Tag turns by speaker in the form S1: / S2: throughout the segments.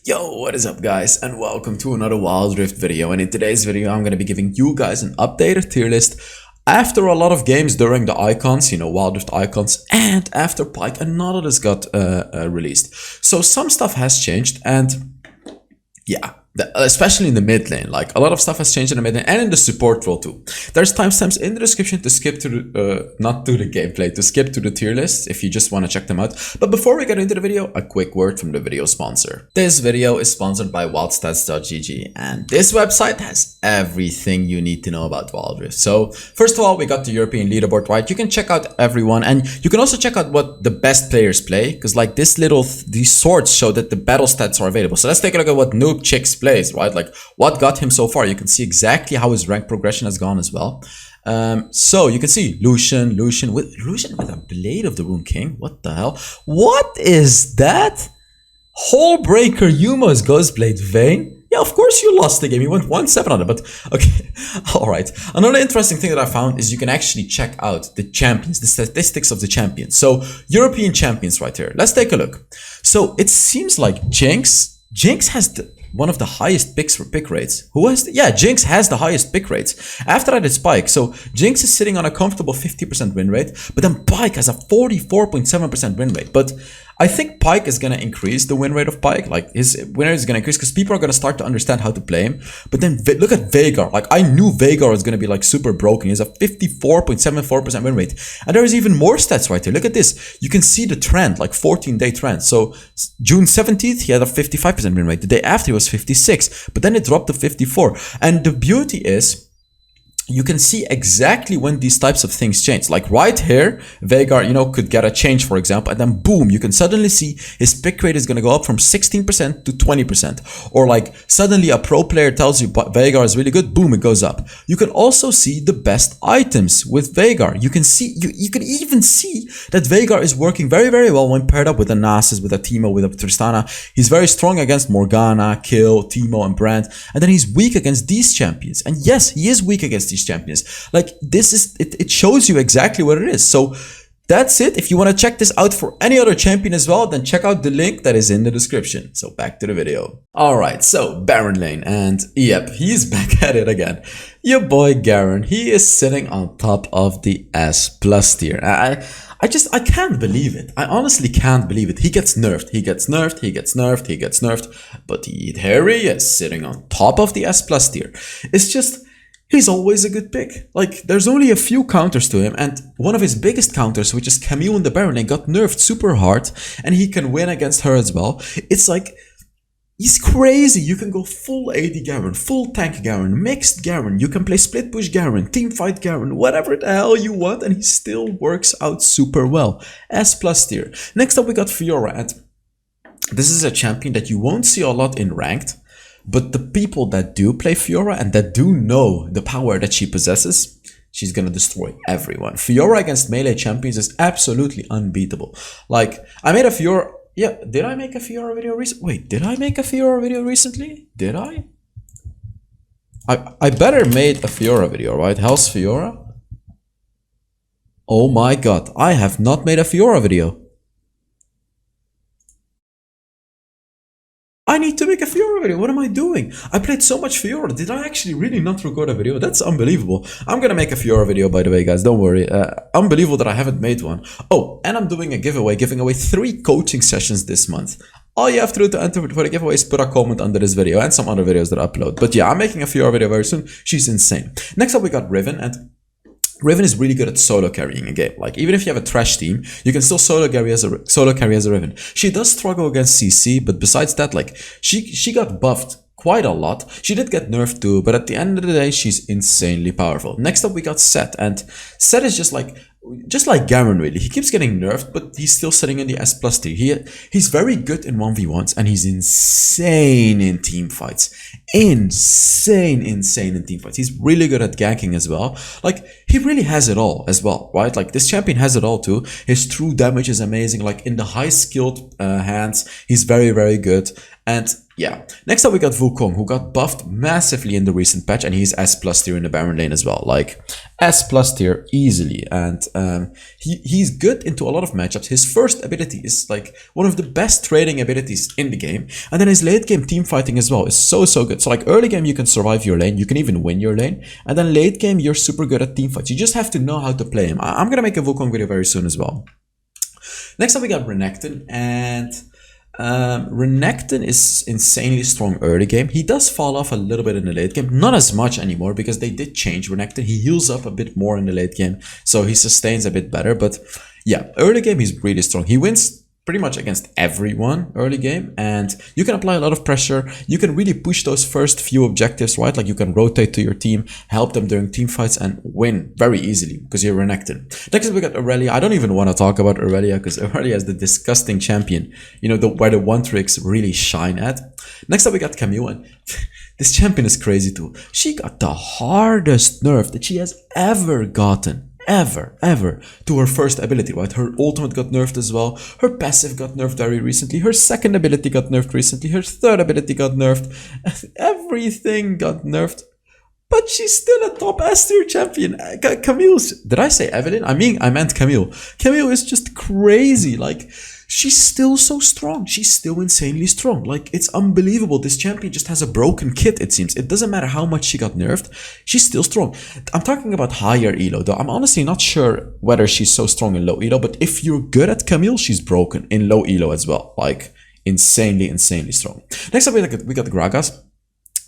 S1: Yo, what is up guys, and welcome to another Wild Rift video. And in today's video I'm going to be giving you guys an updated tier list after a lot of games during the icons, Wild Rift icons, and after Pike and none of this got released. So some stuff has changed, and yeah, especially in the mid lane, like a lot of stuff has changed in the mid lane and in the support role too. There's timestamps in the description to skip to the, not to the gameplay, to skip to the tier list if you just want to check them out. But before we get into the video, a quick word from the video sponsor. This video is sponsored by wildstats.gg, and this website has everything you need to know about Wild Rift. So first of all, we got the European leaderboard, right? You can check out everyone, and you can also check out what the best players play, because like these swords show that the battle stats are available. So let's take a look at what Noob Chicks plays, right? Like what got him so far. You can see exactly how his rank progression has gone as well. So you can see Lucian with a Blade of the Rune King. What the hell? What is that? Hullbreaker Yuma's Ghostblade Vayne. Yeah, of course you lost the game. You went 1-7 on it, but okay. All right. Another interesting thing that I found is you can actually check out the champions, the statistics of the champions. So European champions right here. Let's take a look. So it seems like Jinx has one of the highest pick rates. Who has Jinx has the highest pick rates. After that it's Pike. So Jinx is sitting on a comfortable 50% win rate, but then Pike has a 44.7% win rate. But I think Pike is going to increase the win rate of Pike. Like his win rate is going to increase because people are going to start to understand how to play him. But then look at Veigar. Like I knew Veigar was going to be like super broken. He has a 54.74% win rate. And there is even more stats right here. Look at this. You can see the trend, like 14-day trend. So June 17th, he had a 55% win rate. The day after, he was 56. But then it dropped to 54. And the beauty is, you can see exactly when these types of things change. Like right here, Veigar, could get a change, for example, and then boom, you can suddenly see his pick rate is going to go up from 16% to 20%. Or like suddenly a pro player tells you Veigar is really good, boom, it goes up. You can also see the best items with Veigar. You can see, you can even see that Veigar is working very, very well when paired up with a Nasus, with a Teemo, with a Tristana. He's very strong against Morgana, Kill, Teemo, and Brand. And then he's weak against these champions. And yes, he is weak against these champions. Like this is it shows you exactly what it is. So that's it. If you want to check this out for any other champion as well, then check out the link that is in the description. So back to the video. All right, so Baron lane, and yep, he's back at it again. Your boy Garen, he is sitting on top of the S+ tier. I can't believe it. I honestly can't believe it. He gets nerfed, he gets nerfed, he gets nerfed, he gets nerfed, but here he is sitting on top of the S+ tier. It's just, he's always a good pick. Like, there's only a few counters to him, and one of his biggest counters, which is Camille in the Baron lane, got nerfed super hard, and he can win against her as well. It's like, he's crazy. You can go full AD Garen, full tank Garen, mixed Garen, you can play split push Garen, team fight Garen, whatever the hell you want, and he still works out super well. S+ tier. Next up we got Fiora, and this is a champion that you won't see a lot in ranked. But the people that do play Fiora and that do know the power that she possesses, she's gonna destroy everyone. Fiora against melee champions is absolutely unbeatable. Like, I made a Fiora... Yeah, did I make a Fiora video recently? Wait, did I make a Fiora video recently? Did I? I better made a Fiora video, right? Hell's Fiora? Oh my god, I have not made a Fiora video. I need to make a Fiora video. What am I doing? I played so much Fiora. Did I actually really not record a video? That's unbelievable. I'm gonna make a Fiora video, by the way, guys. Don't worry. Unbelievable that I haven't made one. Oh, and I'm doing a giveaway, giving away 3 coaching sessions this month. All you have to do to enter for the giveaway is put a comment under this video and some other videos that I upload. But yeah, I'm making a Fiora video very soon. She's insane. Next up, we got Riven, and Riven is really good at solo carrying a game. Like, even if you have a trash team, you can still solo carry as a Riven. She does struggle against CC, but besides that, like, she got buffed quite a lot. She did get nerfed too, but at the end of the day, she's insanely powerful. Next up, we got Sett, and Sett is just like Garen, really. He keeps getting nerfed, but he's still sitting in the S+ tier. He's very good in 1v1s, and he's insane in team fights. Insane in team fights. He's really good at ganking as well. Like, he really has it all as well, right? Like, this champion has it all too. His true damage is amazing. Like, in the high skilled hands, he's very, very good. And Yeah. Next up, we got Wukong, who got buffed massively in the recent patch, and he's S plus tier in the Baron lane as well. Like, S plus tier easily. And he's good into a lot of matchups. His first ability is like one of the best trading abilities in the game. And then his late game team fighting as well is so, so good. So like early game, you can survive your lane. You can even win your lane. And then late game, you're super good at team fights. You just have to know how to play him. I'm going to make a Wukong video very soon as well. Next up, we got Renekton, and Renekton is insanely strong early game. He does fall off a little bit in the late game, not as much anymore because they did change Renekton. He heals up a bit more in the late game, so he sustains a bit better. But yeah, early game he's really strong. He wins pretty much against everyone early game, and you can apply a lot of pressure. You can really push those first few objectives, right? Like you can rotate to your team, help them during team fights, and win very easily because you're Renekton. Next we got Aurelia. I don't even want to talk about Aurelia because Aurelia is the disgusting champion, you know, where the one tricks really shine at. Next up we got Camille, and this champion is crazy too. She got the hardest nerf that she has ever gotten. Ever to her first ability, right? Her ultimate got nerfed as well. Her passive got nerfed very recently. Her second ability got nerfed recently. Her third ability got nerfed. Everything got nerfed. But she's still a top S tier champion. Camille's, did I say Evelyn? I meant Camille. Camille is just crazy. Like, she's still so strong. She's still insanely strong. Like, it's unbelievable. This champion just has a broken kit, it seems. It doesn't matter how much she got nerfed. She's still strong. I'm talking about higher elo, though. I'm honestly not sure whether she's so strong in low elo, but if you're good at Camille, she's broken in low elo as well. Like, insanely strong. Next up, we got Gragas.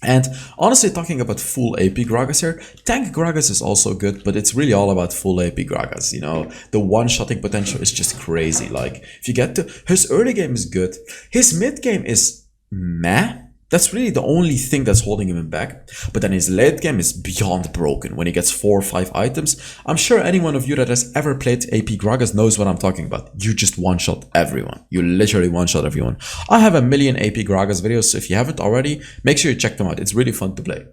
S1: And honestly, talking about full AP Gragas here, tank Gragas is also good, but it's really all about full AP Gragas, you know? The one-shotting potential is just crazy. Like, if you get to... His early game is good. His mid game is meh. That's really the only thing that's holding him back. But then his late game is beyond broken when he gets 4 or 5 items. I'm sure any one of you that has ever played AP Gragas knows what I'm talking about. You just one-shot everyone. You literally one-shot everyone. I have a million AP Gragas videos, so if you haven't already, make sure you check them out. It's really fun to play.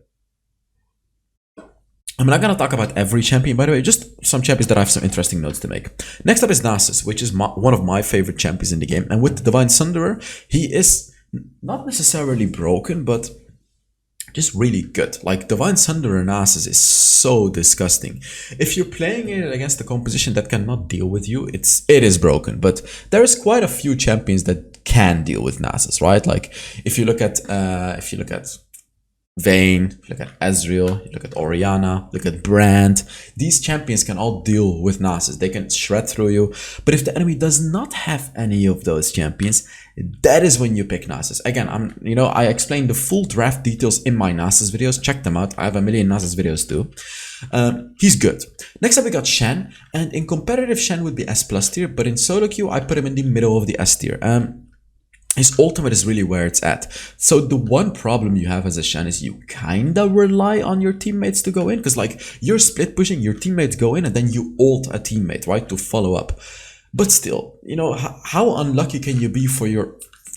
S1: I'm not going to talk about every champion, by the way, just some champions that I have some interesting notes to make. Next up is Nasus, which is one of my favorite champions in the game. And with the Divine Sunderer, he is... not necessarily broken, but just really good. Like Divine Sunderer Nasus is so disgusting. If you're playing it against a composition that cannot deal with you, it is broken. But there is quite a few champions that can deal with Nasus, right? Like if you look at Vayne, look at Ezreal, look at Orianna, look at Brand. These champions can all deal with Nasus. They can shred through you. But if the enemy does not have any of those champions, that is when you pick Nasus. Again, I explained the full draft details in my Nasus videos. Check them out. I have a million Nasus videos too. He's good. Next up we got Shen, and in competitive Shen would be S plus tier, but in solo queue I put him in the middle of the S tier. His ultimate is really where it's at. So the one problem you have as a Shen is you kinda rely on your teammates to go in, because like you're split pushing, your teammates go in and then you ult a teammate, right, to follow up. But still, you know, how unlucky can you be for your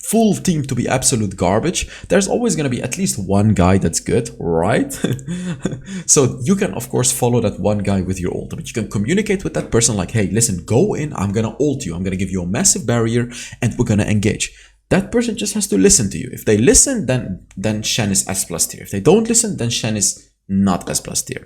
S1: full team to be absolute garbage? There's always going to be at least one guy that's good, right? So you can of course follow that one guy with your ultimate. You can communicate with that person like, hey, listen, go in, I'm going to ult you, I'm going to give you a massive barrier and we're going to engage. That person just has to listen to you. If they listen, then Shen is S plus tier. If they don't listen, then Shen is not S plus tier.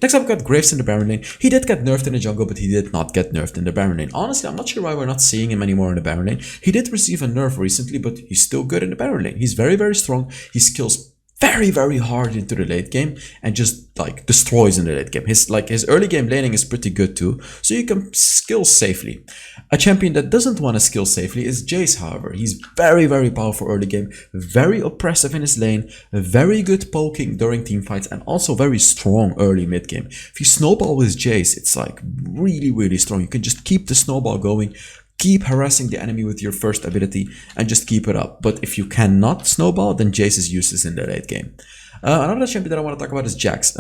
S1: Next up, we got Graves in the Baron lane. He did get nerfed in the jungle, but he did not get nerfed in the Baron lane. Honestly, I'm not sure why we're not seeing him anymore in the Baron lane. He did receive a nerf recently, but he's still good in the Baron lane. He's very strong. He skills very hard into the late game and just like destroys in the late game. His early game laning is pretty good too, so you can skill safely. A champion that doesn't want to skill safely is Jace, however. He's very powerful early game, very oppressive in his lane, very good poking during team fights, and also very strong early mid game. If you snowball with Jace, it's like really strong. You can just keep the snowball going, keep harassing the enemy with your first ability and just keep it up. But if you cannot snowball, then Jace is useless in the late game. Another champion that I want to talk about is Jax.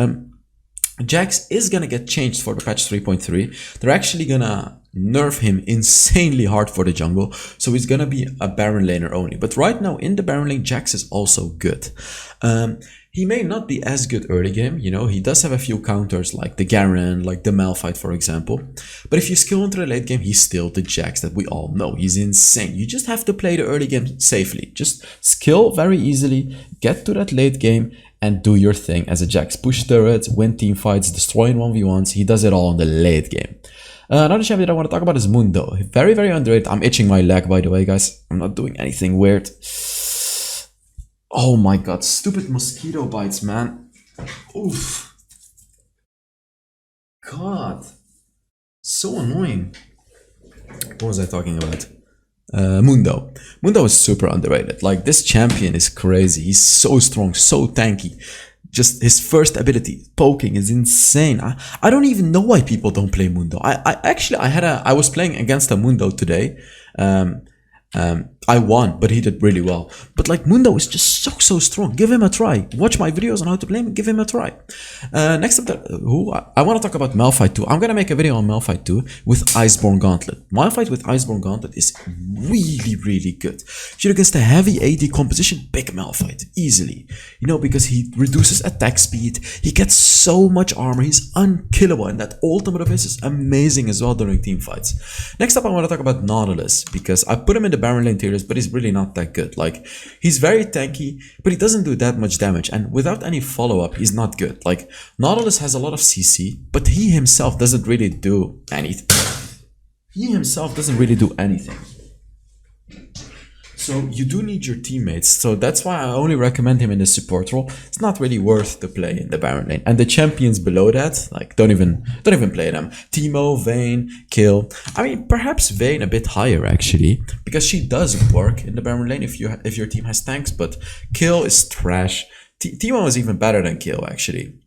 S1: Jax is going to get changed for the patch 3.3. They're actually going to nerf him insanely hard for the jungle. So he's going to be a Baron laner only. But right now in the Baron lane, Jax is also good. He may not be as good early game, you know, he does have a few counters like the Garen, like the Malphite for example. But if you skill into the late game, he's still the Jax that we all know. He's insane. You just have to play the early game safely. Just skill very easily, get to that late game, and do your thing as a Jax. Push turrets, win team fights, destroy in 1v1s. He does it all in the late game. Another champion that I want to talk about is Mundo. Very, very underrated. I'm itching my leg, by the way, guys. I'm not doing anything weird. Oh my god, stupid mosquito bites, man. Oof. God. So annoying. What was I talking about? Mundo. Mundo is super underrated. Like, this champion is crazy. He's so strong, so tanky. Just his first ability, poking, is insane. I don't even know why people don't play Mundo. I was playing against a Mundo today. I won, but he did really well. But like, Mundo is just so strong. Give him a try. Watch my videos on how to play him. Give him a try. Next up, I want to talk about Malphite 2. I'm gonna make a video on Malphite 2 with Iceborne Gauntlet. Malphite with Iceborne Gauntlet is really good. If you're against a heavy AD composition, pick Malphite easily. You know, because he reduces attack speed. He gets so much armor. He's unkillable, and that ultimate of his is amazing as well during team fights. Next up, I want to talk about Nautilus, because I put him in the Baron lane tier list, but he's really not that good. Like, he's very tanky, but he doesn't do that much damage, and without any follow-up, he's not good. Like, Nautilus has a lot of CC, but he himself doesn't really do anything. So you do need your teammates. So that's why I only recommend him in the support role. It's not really worth to play in the Baron lane. And the champions below that, like, don't even play them. Teemo, Vayne, Kill. I mean, perhaps Vayne a bit higher actually, because she does work in the Baron lane if your team has tanks. But Kill is trash. Teemo is even better than Kill actually.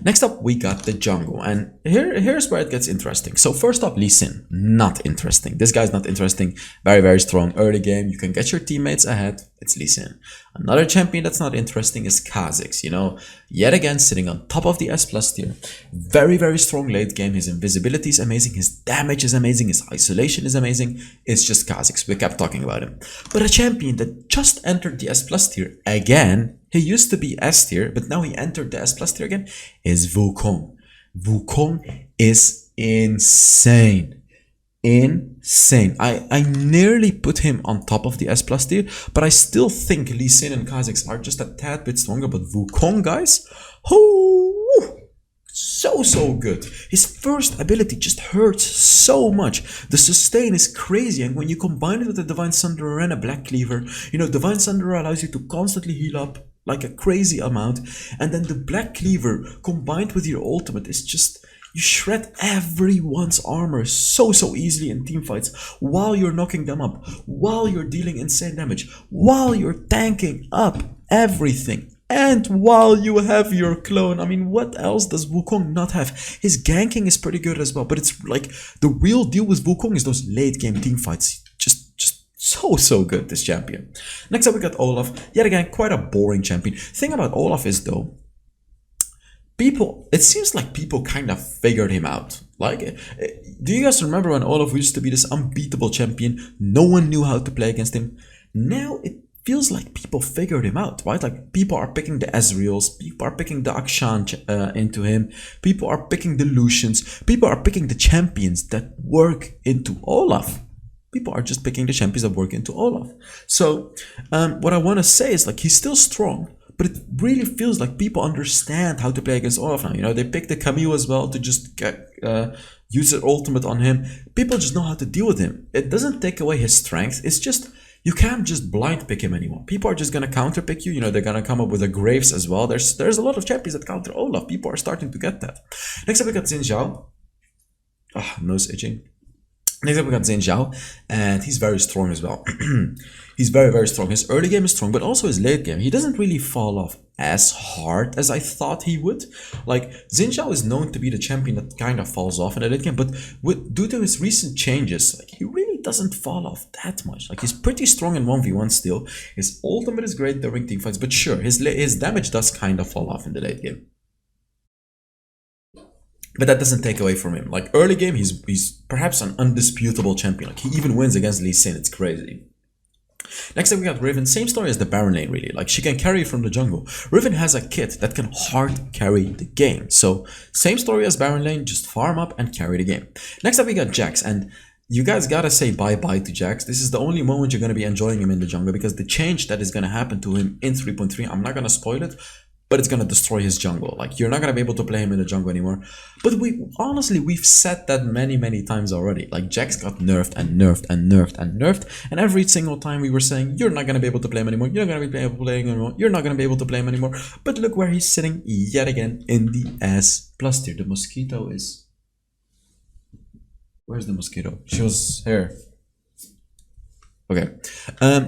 S1: Next up, we got the jungle, and here's where it gets interesting. So first up, Lee Sin, not interesting. This guy's not interesting. Very strong early game. You can get your teammates ahead. It's Lee Sin. Another champion that's not interesting is Kha'Zix. You know, yet again sitting on top of the S+ tier. Very strong late game. His invisibility is amazing. His damage is amazing. His isolation is amazing. It's just Kha'Zix. We kept talking about him. But a champion that just entered the S+ tier again. He used to be S tier, but now he entered the S+ tier again, is Wukong. Wukong is insane. Insane. I nearly put him on top of the S+ tier, but I still think Lee Sin and Kha'Zix are just a tad bit stronger. But Wukong, guys, so good. His first ability just hurts so much. The sustain is crazy, and when you combine it with the Divine Sunderer and a Black Cleaver, you know, Divine Sunderer allows you to constantly heal up like a crazy amount, and then the Black Cleaver combined with your ultimate is just, you shred everyone's armor so easily in team fights, while you're knocking them up, while you're dealing insane damage, while you're tanking up everything, and while you have your clone. I mean, what else does Wukong not have? His ganking is pretty good as well, but it's like, the real deal with Wukong is those late game team fights. Just so good, this champion. Next up, we got Olaf. Yet again, quite a boring champion. Thing about Olaf is, though, it seems like people kind of figured him out. Like, do you guys remember when Olaf used to be this unbeatable champion? No one knew how to play against him. Now it feels like people figured him out, right? Like, people are picking the Ezreals, people are picking the Akshan into him, people are picking the Lucians, people are picking the champions that work into Olaf. People are just picking the champions that work into Olaf. So what I want to say is, like, he's still strong, but it really feels like people understand how to play against Olaf now. You know, they picked the Camille as well to just use their ultimate on him. People just know how to deal with him. It doesn't take away his strength. It's just, you can't just blind pick him anymore. People are just gonna counter pick you. You know, they're gonna come up with a Graves as well. There's a lot of champions that counter Olaf. People are starting to get that. Next up, we got Xin Zhao. Nose itching. Next up, we got Xin Zhao, and he's very strong as well. He's very strong. His early game is strong, but also his late game. He doesn't really fall off as hard as I thought he would. Like, Xin Zhao is known to be the champion that kind of falls off in the late game, but due to his recent changes, like, he really doesn't fall off that much. Like, he's pretty strong in 1v1 still. His ultimate is great during teamfights, but sure, his damage does kind of fall off in the late game. But that doesn't take away from him. Like, early game, he's perhaps an undisputable champion. Like, he even wins against Lee Sin. It's crazy. Next up we got Riven, same story as the Baron lane really, like she can carry from the jungle. Riven has a kit that can hard carry the game, so same story as Baron lane, just farm up and carry the game. Next up we got Jax, and you guys gotta say bye-bye to Jax. This is the only moment you're gonna be enjoying him in the jungle, because the change that is gonna happen to him in 3.3, I'm not gonna spoil it, but it's gonna destroy his jungle. Like, you're not gonna be able to play him in the jungle anymore. But we've said that many times already. Like, Jax got nerfed and nerfed and nerfed and nerfed, and every single time we were saying, you're not gonna be able to play him anymore, you're not gonna be able to play him anymore, you're not gonna be able to play him anymore. But look where he's sitting yet again, in the S+ tier. The mosquito is... Where's the mosquito? She was here. Okay,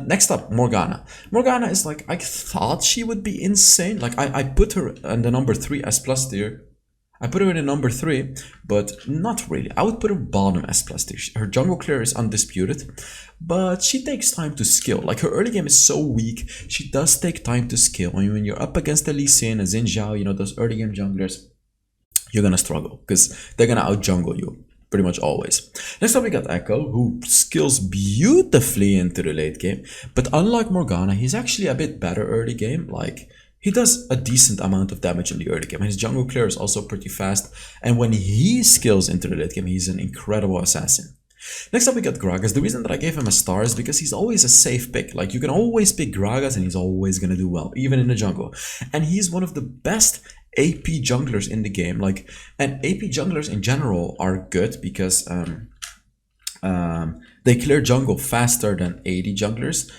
S1: next up, Morgana. Morgana is like, I thought she would be insane. Like, I put her in the number 3 S+ tier. I put her in the number 3, but not really. I would put her bottom S+ tier. Her jungle clear is undisputed, but she takes time to skill. Like, her early game is so weak, she does take time to skill. I mean, when you're up against a Lee Sin, a Xin Zhao, you know, those early game junglers, you're gonna struggle, because they're gonna out jungle you. Pretty much always. Next up we got Echo, who skills beautifully into the late game, but unlike Morgana, he's actually a bit better early game. Like, he does a decent amount of damage in the early game, and his jungle clear is also pretty fast, and when he skills into the late game, he's an incredible assassin. Next up we got Gragas. The reason that I gave him a star is because he's always a safe pick. Like, you can always pick Gragas and he's always gonna do well, even in the jungle. And he's one of the best AP junglers in the game. Like, and AP junglers in general are good because they clear jungle faster than AD junglers,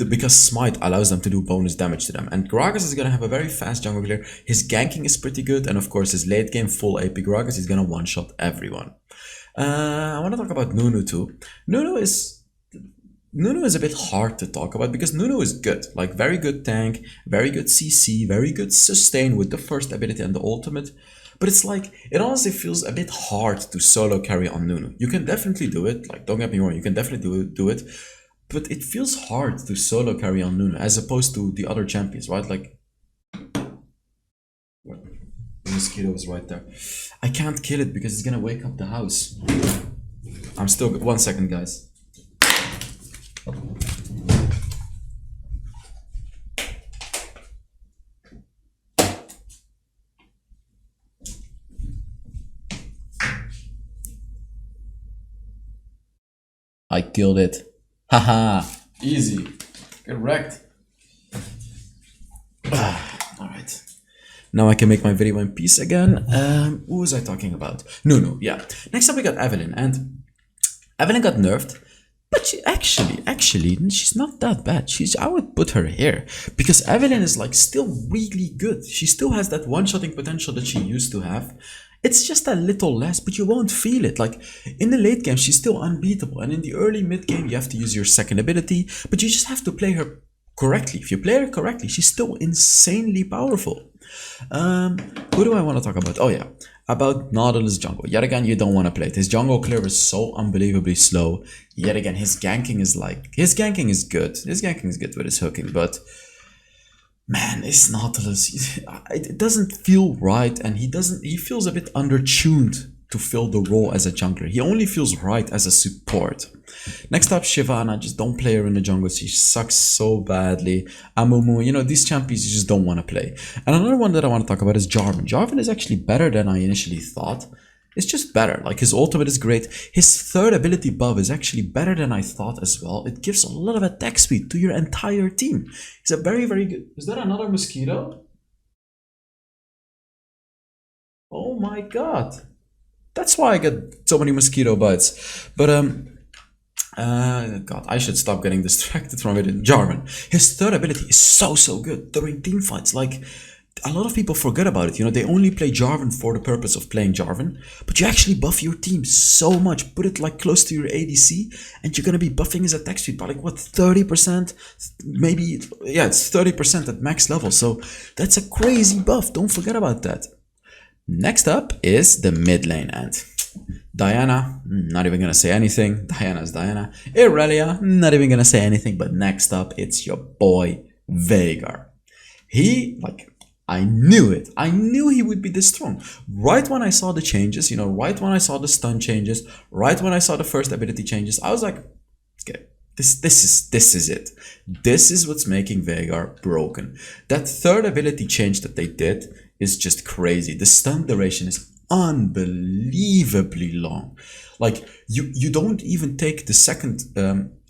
S1: because Smite allows them to do bonus damage to them. And Gragas is gonna have a very fast jungle clear. His ganking is pretty good, and of course his late game full AP Gragas is gonna one-shot everyone. I want to talk about Nunu too. Nunu is a bit hard to talk about because Nunu is good, like very good tank, very good CC, very good sustain with the first ability and the ultimate. But it's like, it honestly feels a bit hard to solo carry on Nunu. You can definitely do it, like, don't get me wrong, you can definitely do it, but it feels hard to solo carry on Nunu as opposed to the other champions, right? Like, the mosquito is right there. I can't kill it because it's gonna wake up the house. I'm still good. 1 second, guys. I killed it. Haha. Easy. Get wrecked. Alright. Now I can make my video in peace again. What was I talking about? Nunu, yeah. Next up we got Evelynn, and Evelynn got nerfed, but she actually, she's not that bad. I would put her here, because Evelynn is like still really good. She still has that one-shotting potential that she used to have. It's just a little less, but you won't feel it. Like, in the late game, she's still unbeatable, and in the early mid game, you have to use your second ability, but you just have to play her correctly. If you play her correctly, she's still insanely powerful. Who do I want to talk about? Oh yeah, about Nautilus jungle. Yet again, you don't want to play it. His jungle clear is so unbelievably slow. Yet again, his ganking is good. His ganking is good with his hooking, but man, it's Nautilus. It doesn't feel right, and he feels a bit undertuned to fill the role as a jungler. He only feels right as a support. Next up, Shyvana. Just don't play her in the jungle. She sucks so badly. Amumu, you know, these champions you just don't want to play. And another one that I want to talk about is Jarvan. Jarvan is actually better than I initially thought. It's just better. Like, his ultimate is great. His third ability buff is actually better than I thought as well. It gives a lot of attack speed to your entire team. He's a very, very good... Is that another mosquito? Oh my god. That's why I get so many mosquito bites. But, God, I should stop getting distracted from it. Jarvan. His third ability is so good during team fights. Like, a lot of people forget about it. You know, they only play Jarvan for the purpose of playing Jarvan, but you actually buff your team so much. Put it like close to your ADC, and you're gonna be buffing his attack speed by like what, 30%? Maybe, yeah, it's 30% at max level. So that's a crazy buff. Don't forget about that. Next up is the mid lane, and Diana, not even gonna say anything. Diana's Diana. Irelia, not even gonna say anything. But next up, it's your boy Veigar. He, like, I knew it. I knew he would be this strong. Right when I saw the changes, you know, right when I saw the stun changes, right when I saw the first ability changes, I was like, okay, This is it. This is what's making Veigar broken. That third ability change that they did is just crazy. The stun duration is unbelievably long. Like you don't even take the second.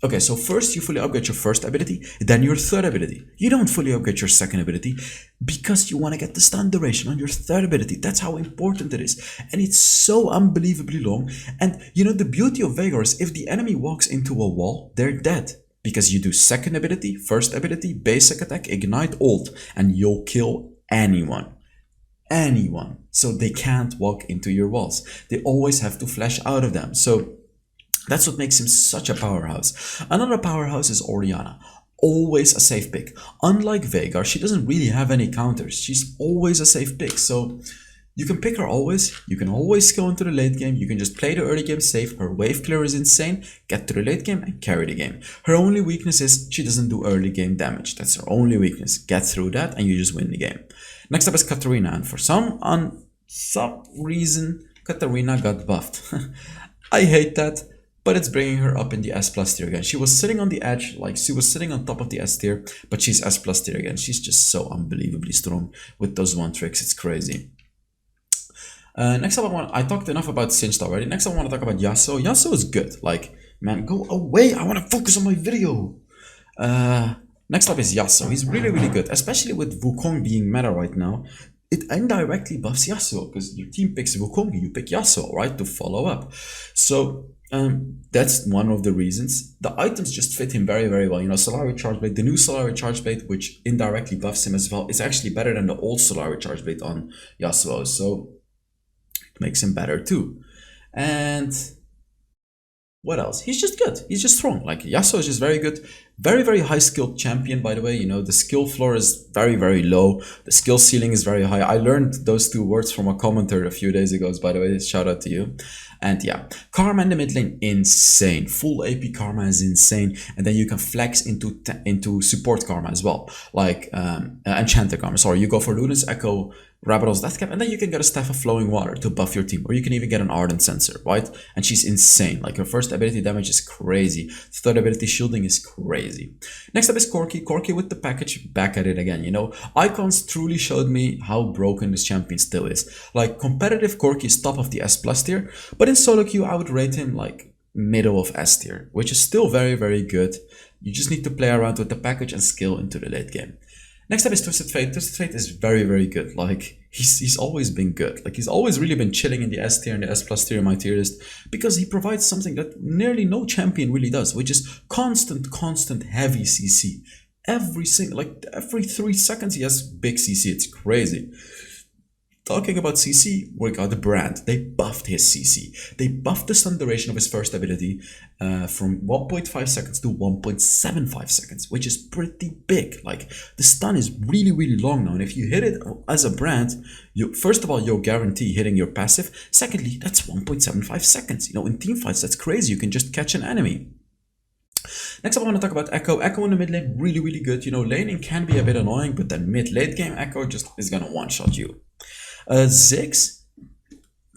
S1: Okay, so first you fully upgrade your first ability, then your third ability. You don't fully upgrade your second ability because you want to get the stun duration on your third ability. That's how important it is, and it's so unbelievably long. And you know the beauty of Veigar is if the enemy walks into a wall, they're dead. Because you do second ability, first ability, basic attack, ignite, ult, and you'll kill anyone. So they can't walk into your walls. They always have to flash out of them. So that's what makes him such a powerhouse. Another powerhouse is Orianna. Always a safe pick. Unlike Veigar, she doesn't really have any counters. She's always a safe pick. So you can pick her always. You can always go into the late game. You can just play the early game safe. Her wave clear is insane. Get to the late game and carry the game. Her only weakness is she doesn't do early game damage. That's her only weakness. Get through that and you just win the game. Next up is Katarina. And for some reason, Katarina got buffed. I hate that. But it's bringing her up in the S plus tier again. She was sitting on the edge, like she was sitting on top of the S tier, but she's S plus tier again. She's just so unbelievably strong with those one tricks. It's crazy. Next up, I talked enough about Singed already. Next up, I want to talk about Yasuo. Yasuo is good. Like, man, go away. I want to focus on my video. Next up is Yasuo. He's really, really good, especially with Wukong being meta right now. It indirectly buffs Yasuo because your team picks Wukong, you pick Yasuo, right, to follow up. So that's one of the reasons. The items just fit him very, very well. You know, Solari Charge Blade, the new Solari Charge Blade, which indirectly buffs him as well, is actually better than the old Solari Charge Blade on Yasuo. So it makes him better too. And what else? He's just good. He's just strong. Like Yasuo is just very good. Very, very high skilled champion, by the way. You know, the skill floor is very, very low. The skill ceiling is very high. I learned those two words from a commenter a few days ago, by the way. Shout out to you. And yeah, Karma in the mid lane, insane. Full AP Karma is insane. And then you can flex into support Karma as well. Like Enchanter Karma. Sorry, you go for Luna's Echo, Rabadon's Deathcap, and then you can get a Staff of Flowing Water to buff your team. Or you can even get an Ardent Sensor, right? And she's insane. Like her first ability damage is crazy. Third ability shielding is crazy. Next up is Corki. Corki with the package, back at it again. You know, Icons truly showed me how broken this champion still is. Like competitive Corki is top of the S plus tier, but in solo queue I would rate him like middle of S tier, which is still very, very good. You just need to play around with the package and skill into the late game. Next up is Twisted Fate. Twisted Fate is very, very good. Like, he's always been good. Like, he's always really been chilling in the S tier and the S plus tier in my tier list because he provides something that nearly no champion really does, which is constant heavy CC. Every 3 seconds he has big CC. It's crazy. Talking about CC, we got the brand. They buffed his CC. They buffed the stun duration of his first ability from 1.5 seconds to 1.75 seconds, which is pretty big. Like, the stun is really, really long now. And if you hit it as a brand, first of all, you'll guarantee hitting your passive. Secondly, that's 1.75 seconds. You know, in team fights, that's crazy. You can just catch an enemy. Next up, I want to talk about Echo. Echo in the mid lane, really, really good. You know, laning can be a bit annoying, but then mid-late game, Echo just is going to one-shot you. Ziggs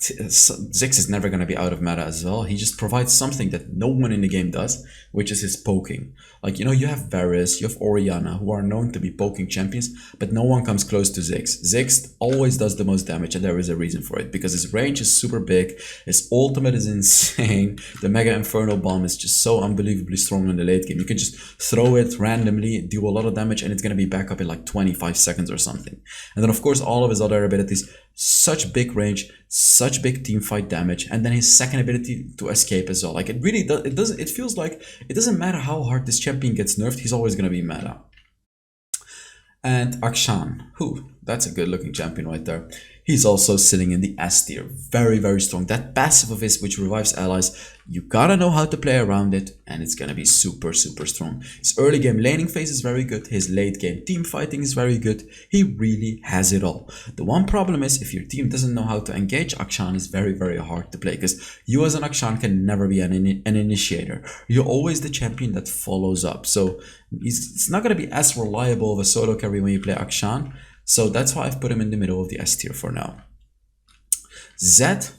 S1: is never going to be out of meta as well. He just provides something that no one in the game does, which is his poking. Like, you know, you have Varus, you have Orianna, who are known to be poking champions, but no one comes close to Ziggs. Ziggs always does the most damage, and there is a reason for it, because his range is super big, his ultimate is insane, the Mega Inferno Bomb is just so unbelievably strong in the late game. You can just throw it randomly, do a lot of damage, and it's going to be back up in like 25 seconds or something. And then, of course, all of his other abilities, such big range, such big team fight damage, and then his second ability to escape as well. Like, it really does, it feels like it doesn't matter how hard this champion gets nerfed, he's always going to be meta. And Akshan, that's a good looking champion right there. He's also sitting in the S tier, very, very strong. That passive of his, which revives allies, you gotta know how to play around it, and it's gonna be super, super strong. His early game laning phase is very good, his late game team fighting is very good. He really has it all. The one problem is, if your team doesn't know how to engage, Akshan is very, very hard to play, because you as an Akshan can never be an initiator. You're always the champion that follows up, so it's not gonna be as reliable of a solo carry when you play Akshan. So that's why I've put him in the middle of the S tier for now. Zed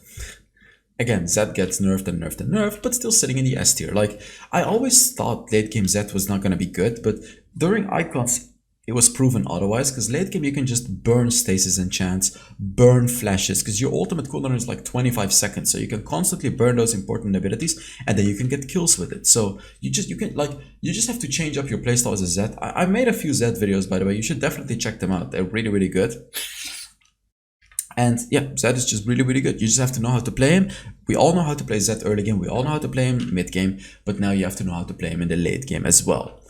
S1: Again, Zed gets nerfed and nerfed and nerfed, but still sitting in the S tier. Like, I always thought late game Zed was not going to be good, but during Icons, it was proven otherwise, because late game you can just burn stasis enchants, burn flashes, because your ultimate cooldown is like 25 seconds, so you can constantly burn those important abilities, and then you can get kills with it. So you just have to change up your playstyle as a Zed. I made a few Zed videos, by the way. You should definitely check them out. They're really, really good. And yeah, Zed is just really, really good. You just have to know how to play him. We all know how to play Zed early game. We all know how to play him mid game, but now you have to know how to play him in the late game as well.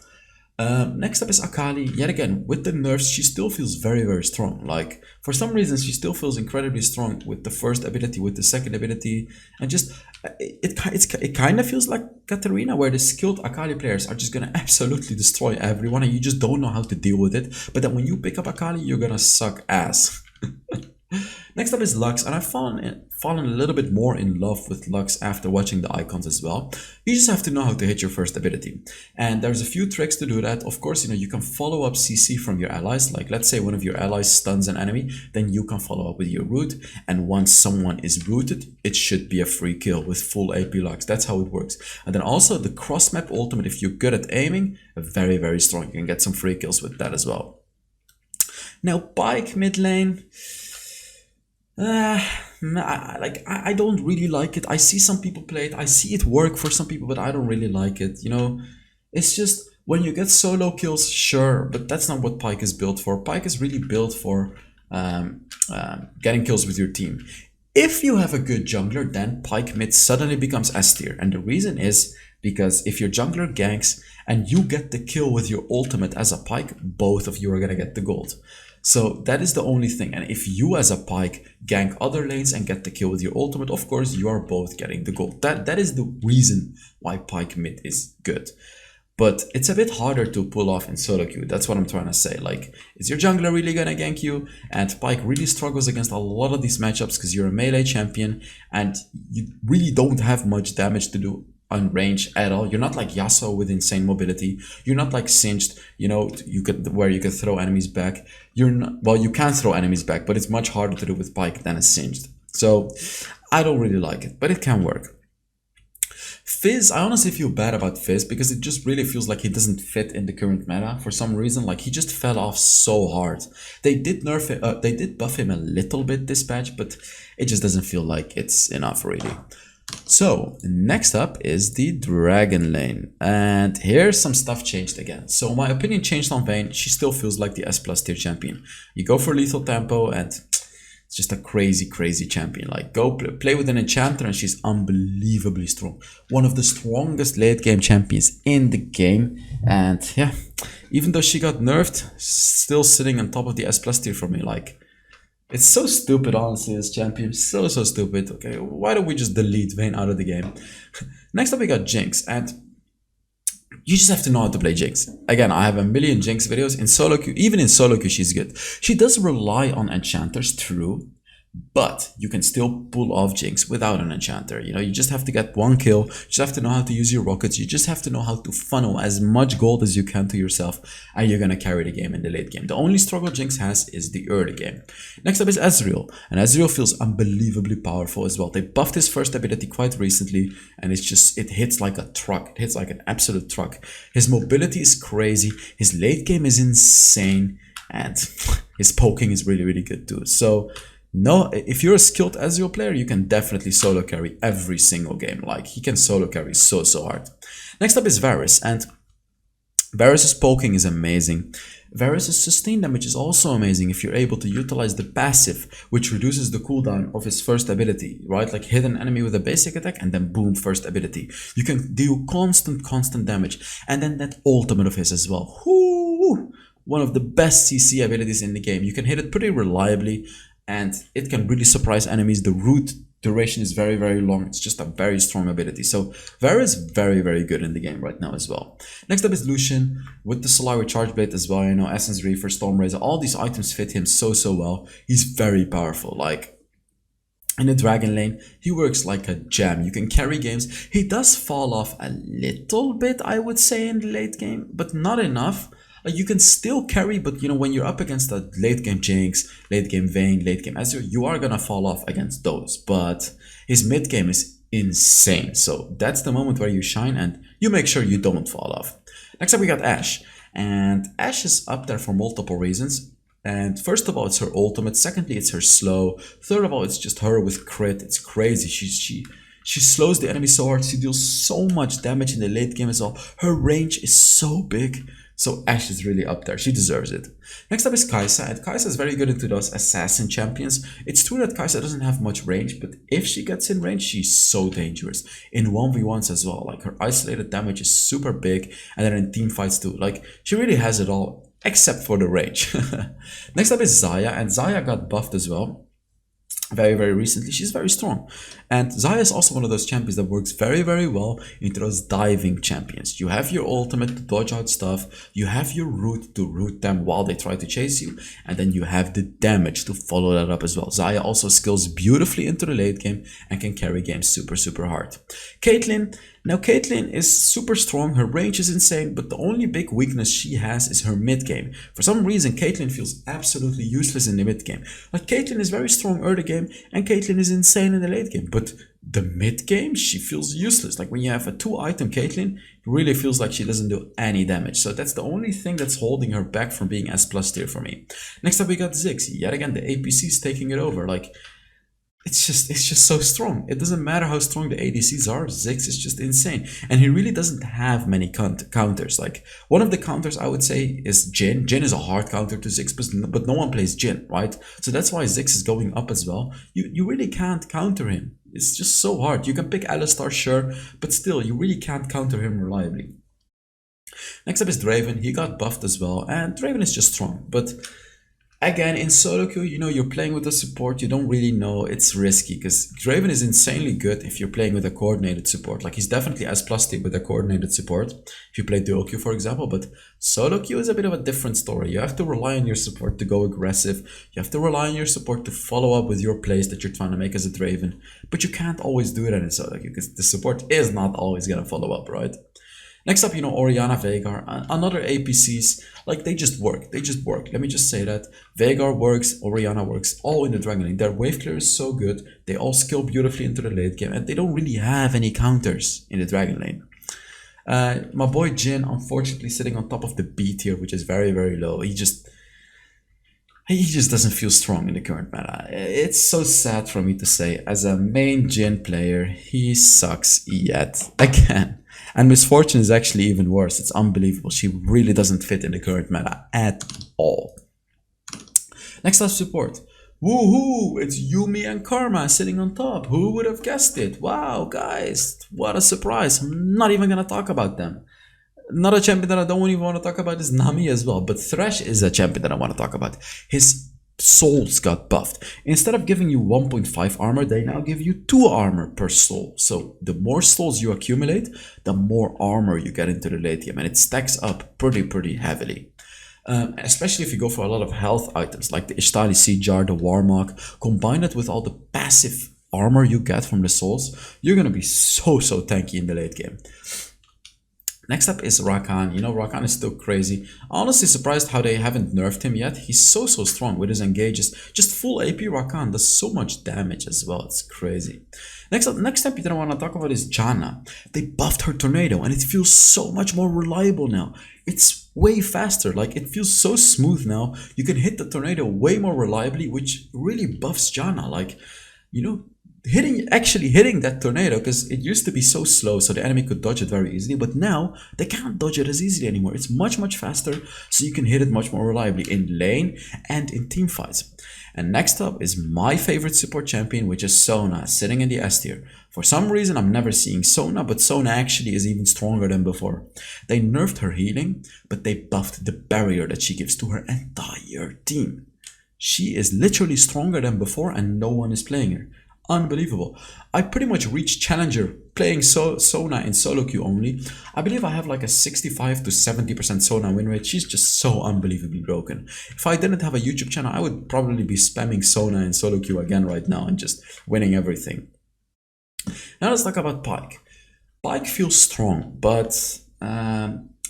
S1: Next up is Akali. Yet again, with the nerfs, she still feels very, very strong. Like, for some reason, she still feels incredibly strong with the first ability, with the second ability, and just, it kind of feels like Katarina, where the skilled Akali players are just gonna absolutely destroy everyone, and you just don't know how to deal with it. But then when you pick up Akali, you're gonna suck ass. Next up is Lux, and I've fallen a little bit more in love with Lux after watching the icons as well. You just have to know how to hit your first ability, and there's a few tricks to do that. Of course, you can follow up CC from your allies. Like, let's say one of your allies stuns an enemy, then you can follow up with your root, and once someone is rooted, it should be a free kill with full AP Lux. That's how it works. And then also the cross map ultimate, if you're good at aiming, very, very strong. You can get some free kills with that as well. Now Pyke mid lane, I don't really like it. I see some people play it. I see it work for some people, but I don't really like it. It's just when you get solo kills, sure, but that's not what Pyke is built for. Pyke is really built for getting kills with your team. If you have a good jungler, then Pyke mid suddenly becomes S tier, and the reason is because if your jungler ganks and you get the kill with your ultimate as a Pyke, both of you are gonna get the gold. So that is the only thing. And if you as a Pyke gank other lanes and get the kill with your ultimate, of course you are both getting the gold. That is the reason why Pyke mid is good. But it's a bit harder to pull off in solo queue. That's what I'm trying to say. Like, is your jungler really gonna gank you? And Pyke really struggles against a lot of these matchups because you're a melee champion and you really don't have much damage to do on range at all. You're not like Yasuo with insane mobility. You're not like Singed, where you could throw enemies back. You're not, well, you can throw enemies back, but it's much harder to do with Pyke than a Singed. So I don't really like it, but it can work. Fizz, I honestly feel bad about Fizz because it just really feels like he doesn't fit in the current meta for some reason. Like, he just fell off so hard. They did nerf it, they did buff him a little bit this patch, but it just doesn't feel like it's enough really. So next up is the Dragon lane, and here some stuff changed again. So my opinion changed on Vayne. She still feels like the S+ tier champion. You go for lethal tempo and it's just a crazy champion. Like, go play with an enchanter and she's unbelievably strong. One of the strongest late game champions in the game. And yeah, even though she got nerfed, still sitting on top of the S+ tier for me. Like, it's so stupid, honestly, as champion. So stupid. Okay, why don't we just delete Vayne out of the game? Next up we got Jinx, and you just have to know how to play Jinx. Again, I have a million Jinx videos. In solo queue, even in solo queue, she's good. She does rely on enchanters, true, but you can still pull off Jinx without an enchanter. You just have to get one kill. You just have to know how to use your rockets. You just have to know how to funnel as much gold as you can to yourself, and you're gonna carry the game in the late game. The only struggle Jinx has is the early game. Next up is Ezreal, and Ezreal feels unbelievably powerful as well. They buffed his first ability quite recently, and it hits like a truck. It hits like an absolute truck. His mobility is crazy. His late game is insane, and his poking is really good too. So no, if you're a skilled Ezreal player, you can definitely solo carry every single game. Like, he can solo carry so hard. Next up is Varus, and Varus's poking is amazing. Varus's sustain damage is also amazing if you're able to utilize the passive, which reduces the cooldown of his first ability, right? Like, hit an enemy with a basic attack and then boom, first ability. You can do constant damage. And then that ultimate of his as well. Whoo! One of the best CC abilities in the game. You can hit it pretty reliably, and it can really surprise enemies. The root duration is very long. It's just a very strong ability. So Varus is very good in the game right now as well. Next up is Lucian with the Solari Charge Blade as well. Essence Reaver, Storm Razor, all these items fit him so well. He's very powerful. Like, in the Dragon lane, he works like a gem. You can carry games. He does fall off a little bit, I would say, in the late game, but not enough. Like you can still carry, but when you're up against a late game Jinx, late game Vayne, late game Ezreal, you are gonna fall off against those. But his mid game is insane. So that's the moment where you shine and you make sure you don't fall off. Next up we got Ashe. And Ashe is up there for multiple reasons. And first of all, it's her ultimate. Secondly, it's her slow. Third of all, it's just her with crit. It's crazy. She slows the enemy so hard. She deals so much damage in the late game as well. Her range is so big. So Ashe is really up there. She deserves it. Next up is Kai'Sa, and Kai'Sa is very good into those assassin champions. It's true that Kai'Sa doesn't have much range, but if she gets in range, she's so dangerous. In 1v1s as well, like her isolated damage is super big, and then in team fights too. Like, she really has it all, except for the range. Next up is Xayah, and Xayah got buffed as well. Very recently. She's very strong, and Xayah is also one of those champions that works very well into those diving champions. You have your ultimate to dodge out stuff, you have your root to root them while they try to chase you, and then you have the damage to follow that up as well. Xayah also skills beautifully into the late game and can carry games super hard. Caitlyn. Now Caitlyn is super strong, her range is insane, but the only big weakness she has is her mid game. For some reason, Caitlyn feels absolutely useless in the mid game. Like, Caitlyn is very strong early game, and Caitlyn is insane in the late game, but the mid game, she feels useless. Like, when you have a 2-item Caitlyn, it really feels like she doesn't do any damage. So that's the only thing that's holding her back from being S+ tier for me. Next up we got Ziggs. Yet again, the APC is taking it over. Like, it's just so strong. It doesn't matter how strong the ADCs are, Ziggs is just insane. And he really doesn't have many counters. Like, one of the counters I would say is Jhin. Jhin is a hard counter to Ziggs, but no one plays Jhin, right? So that's why Ziggs is going up as well. You really can't counter him. It's just so hard. You can pick Alistar, sure, but still, you really can't counter him reliably. Next up is Draven. He got buffed as well, and Draven is just strong, but again, in solo queue, you're playing with a support, you don't really know, it's risky, because Draven is insanely good if you're playing with a coordinated support. Like, he's definitely S+ tier with a coordinated support, if you play duo queue, for example, but solo queue is a bit of a different story. You have to rely on your support to go aggressive, you have to rely on your support to follow up with your plays that you're trying to make as a Draven, but you can't always do that in solo queue, because the support is not always going to follow up, right? Next up, Orianna, Veigar, another APCs, like, they just work. Let me just say that. Veigar works, Orianna works, all in the Dragon Lane. Their wave clear is so good, they all skill beautifully into the late game, and they don't really have any counters in the Dragon Lane. My boy Jhin, unfortunately, sitting on top of the B tier, which is very low. He just doesn't feel strong in the current meta. It's so sad for me to say, as a main Jhin player, he sucks yet again. And Misfortune is actually even worse. It's unbelievable. She really doesn't fit in the current meta at all. Next up, support. Woohoo! It's Yuumi and Karma sitting on top. Who would have guessed it? Wow, guys, what a surprise. I'm not even gonna talk about them. Another champion that I don't even want to talk about is Nami as well, but Thresh is a champion that I want to talk about. His souls got buffed. Instead of giving you 1.5 armor, they now give you 2 armor per soul. So the more souls you accumulate, the more armor you get into the late game, and it stacks up pretty heavily. Especially if you go for a lot of health items like the Ishtali Seed Jar, the Warmog, combine it with all the passive armor you get from the souls, you're gonna be so tanky in the late game. Next up is Rakan. Rakan is still crazy. Honestly surprised how they haven't nerfed him yet. He's so strong with his engages. Just full AP Rakan does so much damage as well. It's crazy. Next champion that I want to talk about is Janna. They buffed her tornado and it feels so much more reliable now. It's way faster. Like, it feels so smooth now. You can hit the tornado way more reliably, which really buffs Janna. Like, actually hitting that tornado, because it used to be so slow so the enemy could dodge it very easily, but now they can't dodge it as easily anymore. It's much faster, so you can hit it much more reliably in lane and in team fights. And next up is my favorite support champion, which is Sona, sitting in the S tier. For some reason I'm never seeing Sona, but Sona actually is even stronger than before. They nerfed her healing, but they buffed the barrier that she gives to her entire team. She is literally stronger than before and no one is playing her. Unbelievable. I pretty much reached Challenger playing Sona in solo queue only. I believe I have like a 65 to 70% Sona win rate. She's just so unbelievably broken. If I didn't have a YouTube channel, I would probably be spamming Sona in solo queue again right now and just winning everything. Now let's talk about Pyke. Pyke feels strong, but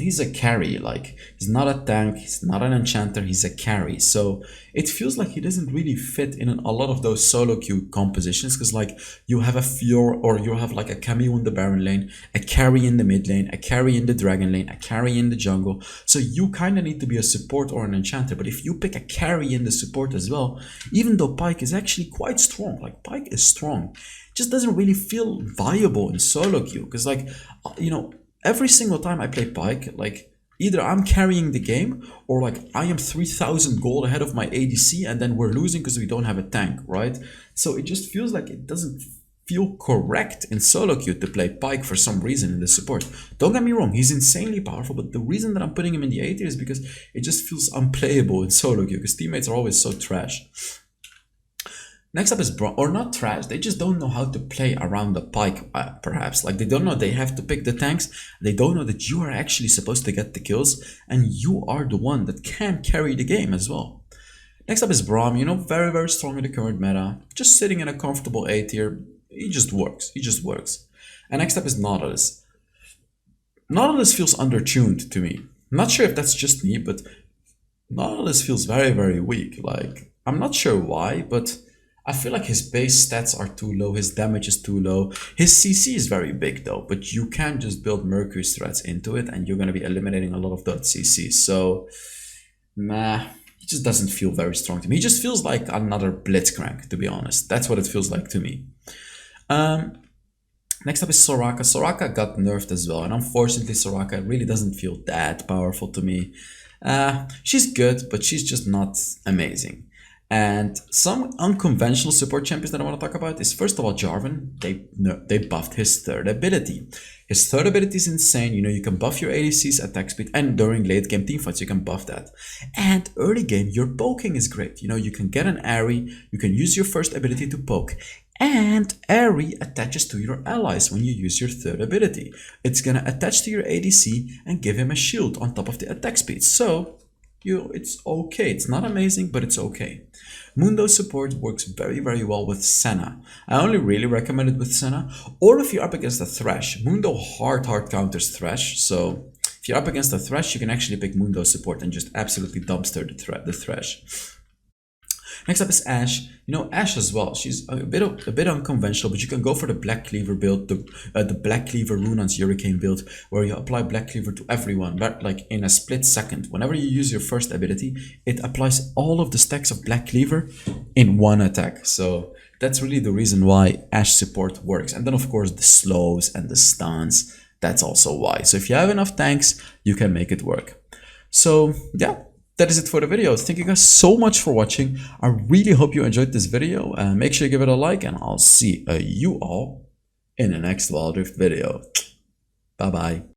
S1: he's a carry. Like, he's not a tank, he's not an enchanter, he's a carry. So it feels like he doesn't really fit in a lot of those solo queue compositions, because like you have a Fior, or you have like a cameo in the Baron lane, a carry in the mid lane, a carry in the Dragon lane, a carry in the jungle. So you kind of need to be a support or an enchanter. But if you pick a carry in the support as well, even though Pyke is actually quite strong, like Pyke is strong, it just doesn't really feel viable in solo queue. Because like, you know, every single time I play Pyke, like either I'm carrying the game, or like I am 3,000 gold ahead of my ADC and then we're losing because we don't have a tank, right? So it just feels like it doesn't feel correct in solo queue to play Pyke for some reason in the support. Don't get me wrong, he's insanely powerful, but the reason that I'm putting him in the A tier is because it just feels unplayable in solo queue, because teammates are always so trash. Next up is or not trash, they just don't know how to play around the Pyke, perhaps. Like, they don't know they have to pick the tanks, they don't know that you are actually supposed to get the kills, and you are the one that can carry the game as well. Next up is Braum, you know, very, very strong in the current meta, just sitting in a comfortable A tier. He just works, he just works. And next up is Nautilus. Nautilus feels undertuned to me. I'm not sure if that's just me, but Nautilus feels very, very weak. Like, I'm not sure why, but I feel like his base stats are too low, his damage is too low. His CC is very big though, but you can just build Mercury's threats into it and you're going to be eliminating a lot of that CC. So, nah, he just doesn't feel very strong to me. He just feels like another Blitzcrank, to be honest. That's what it feels like to me. Next up is Soraka. Soraka got nerfed as well, and unfortunately Soraka really doesn't feel that powerful to me. She's good, but she's just not amazing. And some unconventional support champions that I want to talk about is, first of all, Jarvan. They buffed his third ability. His third ability is insane. You know, you can buff your ADC's attack speed, and during late game teamfights you can buff that. And early game, your poking is great. You know, you can get an ARI, you can use your first ability to poke, and ARI attaches to your allies when you use your third ability. It's gonna attach to your ADC and give him a shield on top of the attack speed. So, it's okay. It's not amazing, but it's okay. Mundo support works very, very well with Senna. I only really recommend it with Senna, or if you're up against a Thresh. Mundo hard counters Thresh, so if you're up against a Thresh, you can actually pick Mundo support and just absolutely dumpster the Thresh. Next up is Ashe. You know, Ashe as well. She's a bit unconventional, but you can go for the Black Cleaver build, the Black Cleaver Runon's Hurricane build, where you apply Black Cleaver to everyone, but like in a split second. Whenever you use your first ability, it applies all of the stacks of Black Cleaver in one attack. So that's really the reason why Ashe support works. And then of course the slows and the stuns. That's also why. So if you have enough tanks, you can make it work. So yeah. That is it for the video. Thank you guys so much for watching. I really hope you enjoyed this video. Make sure you give it a like, and I'll see you all in the next Wild Rift video. Bye bye.